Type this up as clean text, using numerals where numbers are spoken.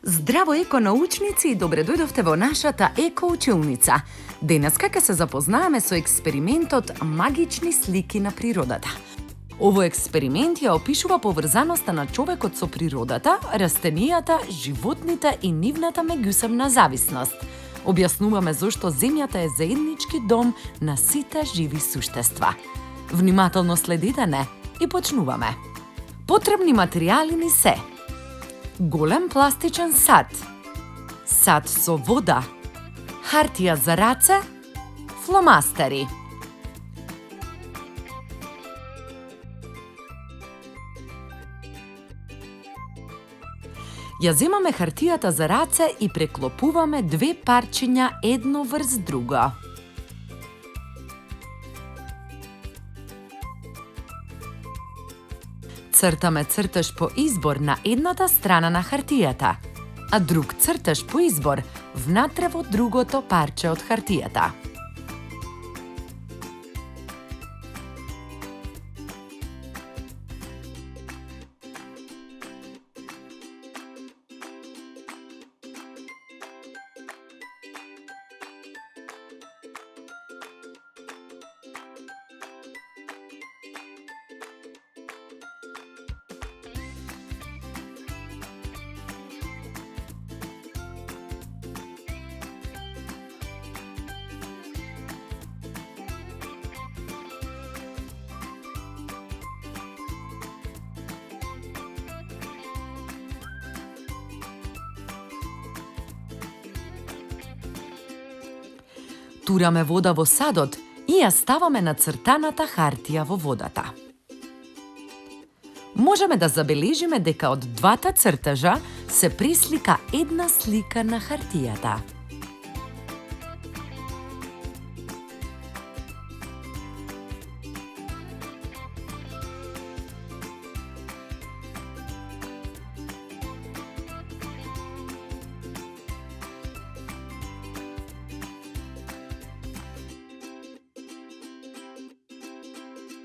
Здраво еконаучници и добре дојдовте во нашата екоучилница. Денеска ќе се запознаеме со експериментот магични слики на природата. Овој експеримент ја опишува поврзаноста на човекот со природата, растенијата, животните и нивната меѓусебна зависност. Објаснуваме зошто земјата е заеднички дом на сите живи суштества. Внимателно следите не и почнуваме. Потребни материјали ни се: голем пластичен сад, сад со вода, хартија за раце, фломастери. Ја земаме хартијата за раце и преклопуваме две парчиња едно врз друго. Цртаме цртеж по избор на едната страна на хартијата, а друг цртеж по избор внатре во другото парче од хартијата. Тураме вода во садот и ја ставаме на цртаната хартија во водата. Можеме да забележиме дека од двата цртежа се преслика една слика на хартијата.